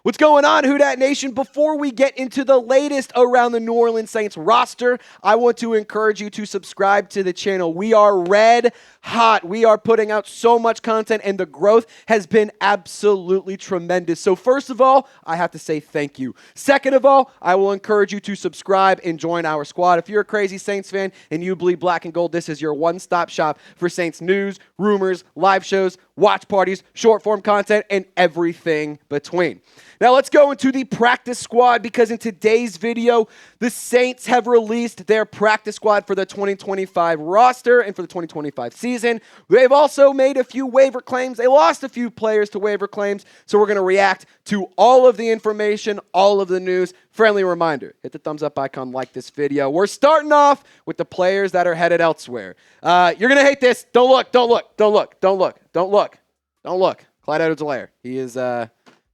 What's going on, Who Dat Nation? Before we get into the latest around the New Orleans Saints roster, I want to encourage you to subscribe to the channel. We are red hot. We are putting out so much content, and the growth has been absolutely tremendous. So first of all, I have to say thank you. Second of all, I will encourage you to subscribe and join our squad. If you're a crazy Saints fan and you bleed black and gold, this is your one-stop shop for Saints news, rumors, live shows, watch parties, short-form content, and everything between. Now let's go into the practice squad, because in today's video, the Saints have released their practice squad for the 2025 roster and for the 2025 season. They've also made a few waiver claims. They lost a few players to waiver claims, so we're going to react to all of the information, all of the news. Friendly reminder, hit the thumbs up icon, like this video. We're starting off with the players that are headed elsewhere. You're going to hate this. Don't look, don't look, don't look, don't look, don't look, don't look. Clyde Edwards-Helaire. He is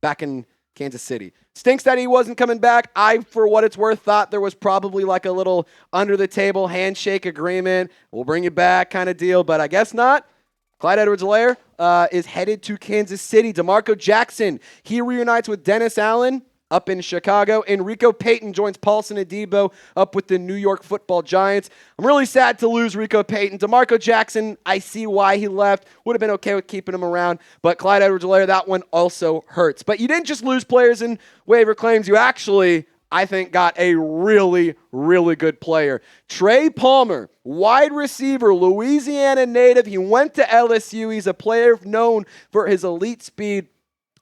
back in Kansas City. Stinks that he wasn't coming back. I, for what it's worth, thought there was probably like a little under-the-table handshake agreement. We'll bring you back kind of deal, but I guess not. Clyde Edwards-Helaire is headed to Kansas City. DeMarco Jackson, he reunites with Dennis Allen up in Chicago, and Rico Payton joins Paulson Adebo up with the New York Football Giants. I'm really sad to lose Rico Payton. DeMarco Jackson, I see why he left. Would have been okay with keeping him around, but Clyde Edwards-Helaire, that one also hurts. But you didn't just lose players in waiver claims. You actually, I think, got a really, really good player. Trey Palmer, wide receiver, Louisiana native. He went to LSU. He's a player known for his elite speed.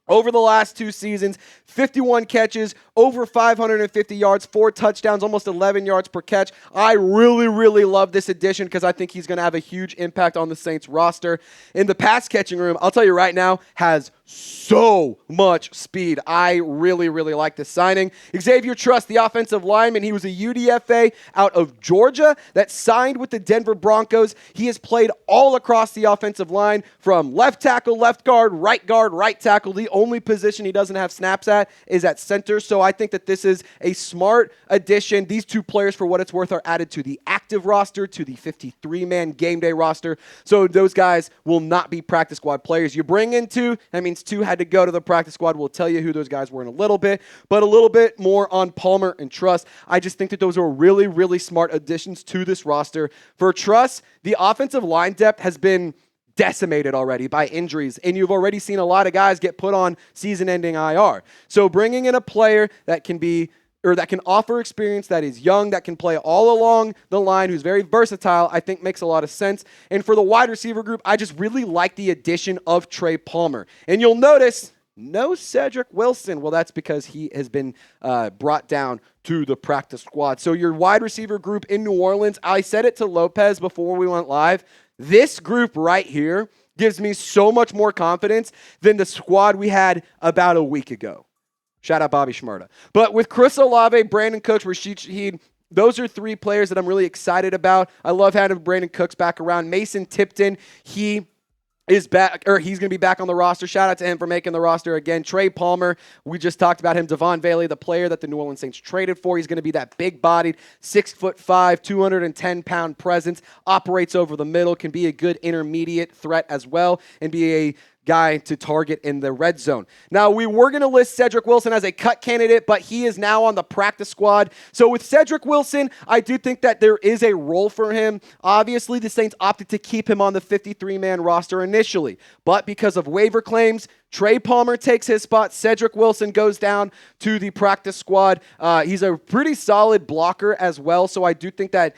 Over the last 2 seasons, 51 catches, over 550 yards, 4 touchdowns, almost 11 yards per catch. I really, really love this addition because I think he's going to have a huge impact on the Saints roster. In the pass catching room, I'll tell you right now, has so much speed. I really, really like this signing. Xavier Truss, the offensive lineman, he was a UDFA out of Georgia that signed with the Denver Broncos. He has played all across the offensive line, from left tackle, left guard, right tackle. The only position he doesn't have snaps at is at center. So I think that this is a smart addition. These 2 players, for what it's worth, are added to the active roster, to the 53-man game day roster. So those guys will not be practice squad players. You bring in 2, that means 2 had to go to the practice squad. We'll tell you who those guys were in a little bit, but a little bit more on Palmer and Truss. I just think that those are really, really smart additions to this roster. For Truss, the offensive line depth has been decimated already by injuries, and you've already seen a lot of guys get put on season-ending IR. So bringing in a player that can offer experience, that is young, that can play all along the line, who's very versatile, I think makes a lot of sense. And for the wide receiver group, I just really like the addition of Trey Palmer. And you'll notice no Cedric Wilson. Well, that's because he has been brought down to the practice squad. So your wide receiver group in New Orleans, I said it to Lopez before we went live, this group right here gives me so much more confidence than the squad we had about a week ago. Shout out Bobby Shmurda. But with Chris Olave, Brandon Cooks, Rashid Shaheed, those are 3 players that I'm really excited about. I love having Brandon Cooks back around. Mason Tipton, he is back, or he's going to be back on the roster. Shout out to him for making the roster again. Trey Palmer, we just talked about him. Devon Bailey, the player that the New Orleans Saints traded for. He's going to be that big-bodied, 6'5", 210-pound presence, operates over the middle, can be a good intermediate threat as well, and be a guy to target in the red zone. Now, we were going to list Cedric Wilson as a cut candidate, but he is now on the practice squad. So with Cedric Wilson, I do think that there is a role for him. Obviously, the Saints opted to keep him on the 53-man roster initially, but because of waiver claims, Trey Palmer takes his spot. Cedric Wilson goes down to the practice squad. He's a pretty solid blocker as well, so I do think that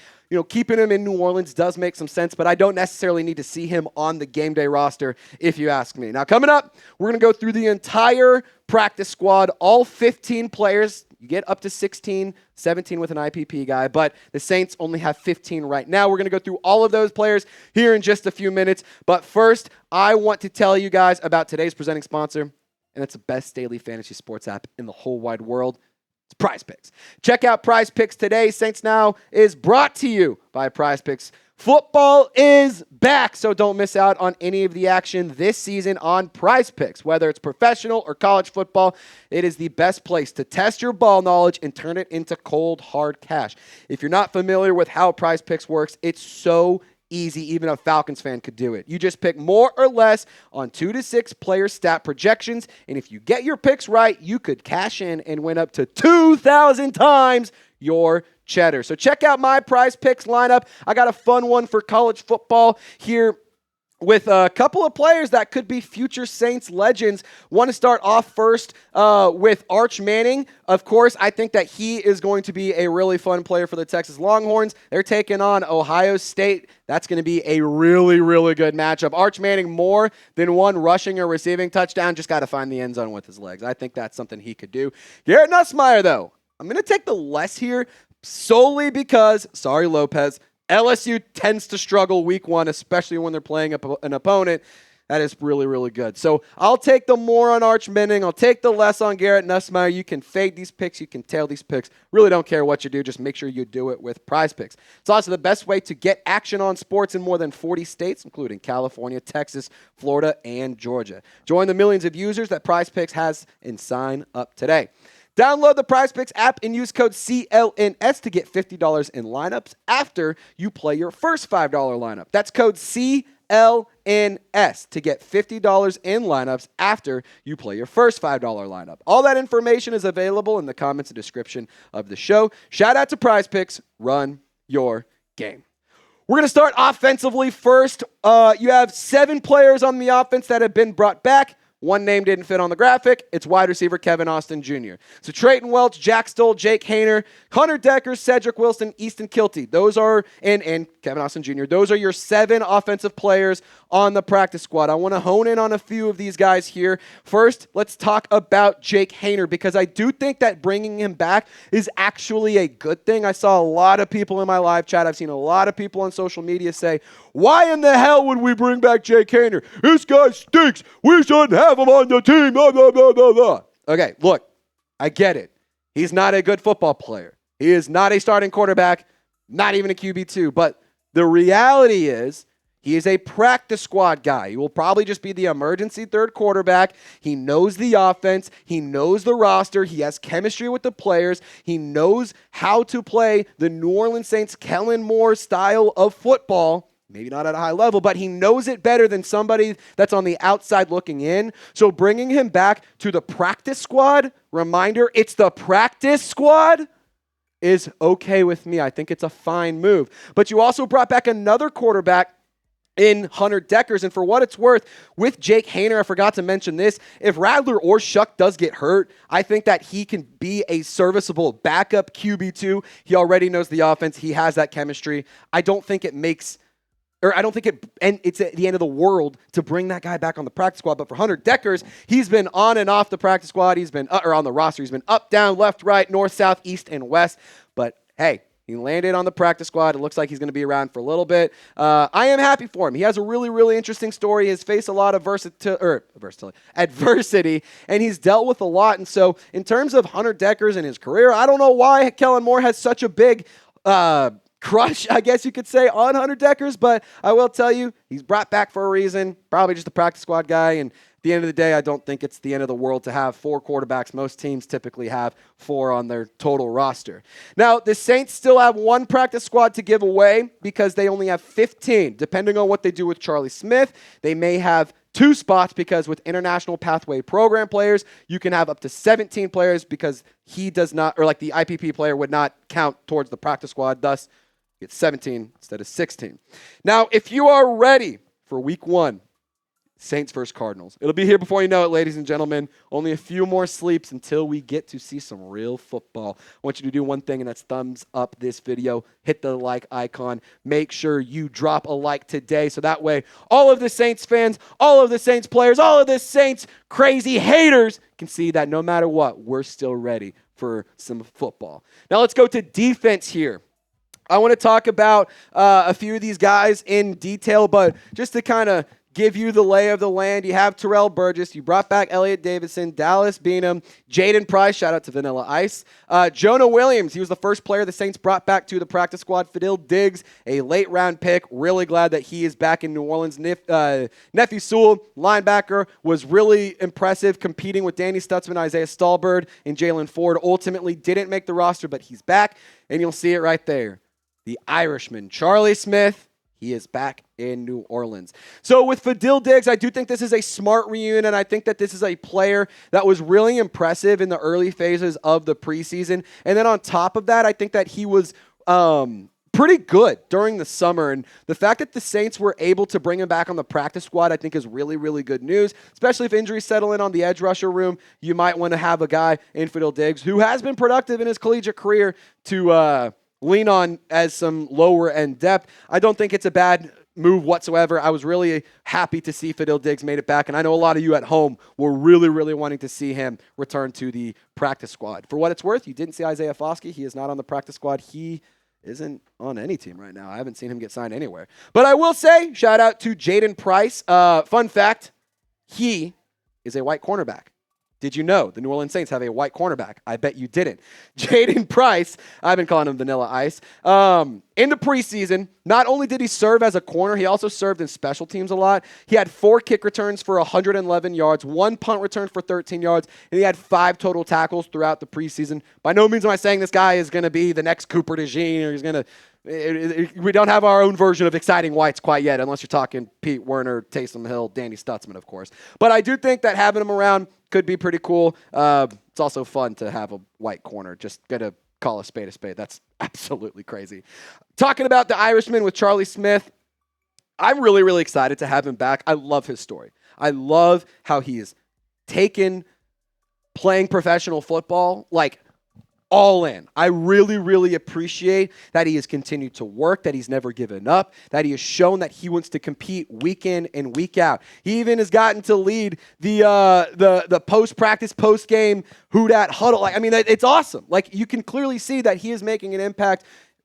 keeping him in New Orleans does make some sense, but I don't necessarily need to see him on the game day roster, if you ask me. Now, coming up, we're going to go through the entire practice squad, all 15 players. You get up to 16, 17 with an IPP guy, but the Saints only have 15 right now. We're going to go through all of those players here in just a few minutes, but first, I want to tell you guys about today's presenting sponsor, and it's the best daily fantasy sports app in the whole wide world. Prize Picks. Check out Prize Picks today. Saints Now is brought to you by Prize Picks. Football is back, so don't miss out on any of the action this season on Prize Picks. Whether it's professional or college football, it is the best place to test your ball knowledge and turn it into cold, hard cash. If you're not familiar with how Prize Picks works, it's so easy. Even a Falcons fan could do it. You just pick more or less on 2 to 6 player stat projections, and if you get your picks right, you could cash in and win up to 2,000 times your cheddar. So check out my Prize Picks lineup. I got a fun one for college football here with a couple of players that could be future Saints legends. Want to start off first with Arch Manning. Of course, I think that he is going to be a really fun player for the Texas Longhorns. They're taking on Ohio State. That's going to be a really, really good matchup. Arch Manning, more than one rushing or receiving touchdown, just got to find the end zone with his legs. I think that's something he could do. Garrett Nussmeier, though, I'm going to take the less here solely because, sorry, Lopez, LSU tends to struggle week 1, especially when they're playing an opponent that is really, really good. So I'll take the more on Arch Manning. I'll take the less on Garrett Nussmeier. You can fade these picks. You can tail these picks. Really don't care what you do. Just make sure you do it with Prize Picks. It's also the best way to get action on sports in more than 40 states, including California, Texas, Florida, and Georgia. Join the millions of users that Prize Picks has and sign up today. Download the Prize Picks app and use code CLNS to get $50 in lineups after you play your first $5 lineup. That's code CLNS to get $50 in lineups after you play your first $5 lineup. All that information is available in the comments and description of the show. Shout out to Prize Picks. Run your game. We're going to start offensively first. You have 7 players on the offense that have been brought back. One name didn't fit on the graphic. It's wide receiver Kevin Austin Jr. So Trayton Welch, Jack Stoll, Jake Haener, Hunter Dekkers, Cedric Wilson, Easton Kilty. Those are, and Kevin Austin Jr. Those are your 7 offensive players on the practice squad. I want to hone in on a few of these guys here. First, let's talk about Jake Haener because I do think that bringing him back is actually a good thing. I saw a lot of people in my live chat. I've seen a lot of people on social media say, why in the hell would we bring back Jake Haener? This guy stinks. We shouldn't have him on the team. Blah, blah, blah, blah, blah. Okay, look, I get it. He's not a good football player. He is not a starting quarterback, not even a QB2. But the reality is he is a practice squad guy. He will probably just be the emergency third quarterback. He knows the offense. He knows the roster. He has chemistry with the players. He knows how to play the New Orleans Saints Kellen Moore style of football. Maybe not at a high level, but he knows it better than somebody that's on the outside looking in. So bringing him back to the practice squad, reminder, it's the practice squad, is okay with me. I think it's a fine move. But you also brought back another quarterback in Hunter Dekkers, and for what it's worth, with Jake Haener, I forgot to mention this, if Radler or Shuck does get hurt, I think that he can be a serviceable backup QB2. He already knows the offense. He has that chemistry. I don't think it's at the end of the world to bring that guy back on the practice squad. But for Hunter Dekkers, he's been on and off the practice squad. He's been or on the roster. He's been up, down, left, right, north, south, east, and west. But hey, he landed on the practice squad. It looks like he's going to be around for a little bit. I am happy for him. He has a really, really interesting story. He has faced a lot of adversity, and he's dealt with a lot. And so in terms of Hunter Dekkers and his career, I don't know why Kellen Moore has such a big crush, I guess you could say, on Hunter Dekkers, but I will tell you, he's brought back for a reason, probably just a practice squad guy, and at the end of the day, I don't think it's the end of the world to have 4 quarterbacks. Most teams typically have 4 on their total roster. Now, the Saints still have 1 practice squad to give away because they only have 15. Depending on what they do with Charlie Smith, they may have 2 spots because with International Pathway Program players, you can have up to 17 players because he does not, or like the IPP player would not count towards the practice squad. Thus, it's 17 instead of 16. Now, if you are ready for week 1, Saints versus Cardinals. It'll be here before you know it, ladies and gentlemen. Only a few more sleeps until we get to see some real football. I want you to do one thing, and that's thumbs up this video. Hit the like icon. Make sure you drop a like today so that way all of the Saints fans, all of the Saints players, all of the Saints crazy haters can see that no matter what, we're still ready for some football. Now let's go to defense here. I want to talk about a few of these guys in detail, but just to kind of give you the lay of the land, you have Terrell Burgess. You brought back Elliott Davidson, Dallas Beenham, Jaden Price, shout out to Vanilla Ice. Jonah Williams, he was the first player the Saints brought back to the practice squad. Fadil Diggs, a late-round pick. Really glad that he is back in New Orleans. Nephi Sewell, linebacker, was really impressive, competing with Danny Stutzman, Isaiah Stallbird, and Jalen Ford. Ultimately didn't make the roster, but he's back, and you'll see it right there. The Irishman, Charlie Smith. He is back in New Orleans. So with Fadil Diggs, I do think this is a smart reunion, and I think that this is a player that was really impressive in the early phases of the preseason. And then on top of that, I think that he was pretty good during the summer. And the fact that the Saints were able to bring him back on the practice squad, I think is really, really good news, especially if injuries settle in on the edge rusher room. You might want to have a guy in Fadil Diggs who has been productive in his collegiate career to lean on as some lower end depth. I don't think it's a bad move whatsoever. I was really happy to see Fadil Diggs made it back, and I know a lot of you at home were really, really wanting to see him return to the practice squad. For what it's worth, you didn't see Isaiah Foskey. He is not on the practice squad. He isn't on any team right now. I haven't seen him get signed anywhere. But I will say, shout out to Jaden Price. Fun fact, he is a white cornerback. Did you know the New Orleans Saints have a white cornerback? I bet you didn't. Jaden Price, I've been calling him Vanilla Ice. In the preseason, not only did he serve as a corner, he also served in special teams a lot. He had 4 kick returns for 111 yards, 1 punt return for 13 yards, and he had 5 total tackles throughout the preseason. By no means am I saying this guy is going to be the next Cooper DeJean, or he's going to. We don't have our own version of exciting whites quite yet, unless you're talking Pete Werner, Taysom Hill, Danny Stutzman, of course. But I do think that having him around could be pretty cool. It's also fun to have a white corner. Just gonna call a spade a spade. That's absolutely crazy. Talking about the Irishman with Charlie Smith, I'm really, really excited to have him back. I love his story. I love how he is taken playing professional football like all in. I really, really appreciate that he has continued to work, that he's never given up, that he has shown that he wants to compete week in and week out. He even has gotten to lead the post-practice, post-game who-dat huddle. I mean, it's awesome. Like, you can clearly see that he is making an impact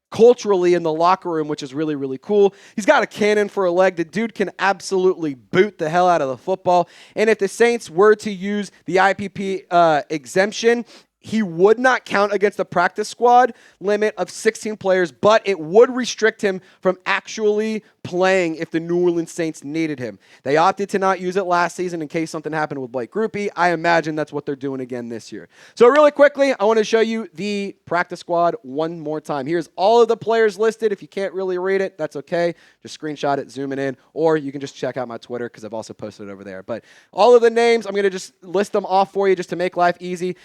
culturally in the locker room, which is really, really cool. He's got a cannon for a leg. The dude can absolutely boot the hell out of the football. And if the Saints were to use the IPP exemption, he would not count against the practice squad limit of 16 players, but it would restrict him from actually playing if the New Orleans Saints needed him. They opted to not use it last season in case something happened with Blake Grupe. I imagine that's what they're doing again this year. So really quickly, I want to show you the practice squad one more time. Here's all of the players listed. If you can't really read it, that's okay. Just screenshot it, zoom it in, or you can just check out my Twitter because I've also posted it over there. But all of the names, I'm going to just list them off for you just to make life easy.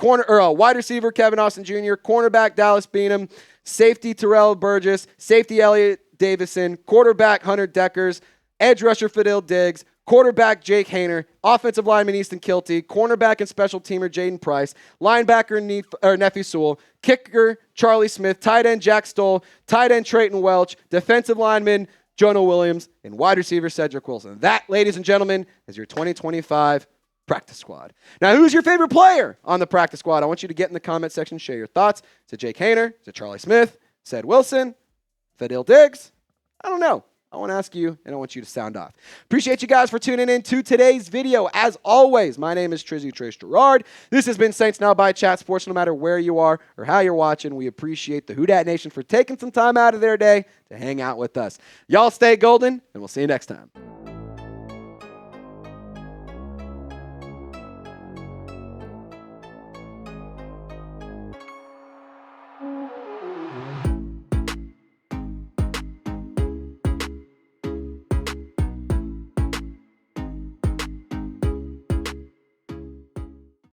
Wide receiver, Kevin Austin Jr., cornerback, Dallas Beanham, safety, Terrell Burgess, safety, Elliott Davison, quarterback, Hunter Dekkers, edge rusher, Fadil Diggs, quarterback, Jake Haener, offensive lineman, Easton Kilty, cornerback and special teamer, Jaden Price, linebacker, Nephi Sewell, kicker, Charlie Smith, tight end, Jack Stoll, tight end, Trayton Welch, defensive lineman, Jonah Williams, and wide receiver, Cedric Wilson. That, ladies and gentlemen, is your 2025 practice squad. Now, who's your favorite player on the practice squad? I want you to get in the comment section, share your thoughts. Is it Jake Haener? Is it Charlie Smith? Ced Wilson? Fadil Diggs? I don't know. I want to ask you, and I want you to sound off. Appreciate you guys for tuning in to today's video. As always, my name is Trizzy Tarace Girouard. This has been Saints Now by Chat Sports. No matter where you are or how you're watching, we appreciate the Who Dat Nation for taking some time out of their day to hang out with us. Y'all stay golden, and we'll see you next time.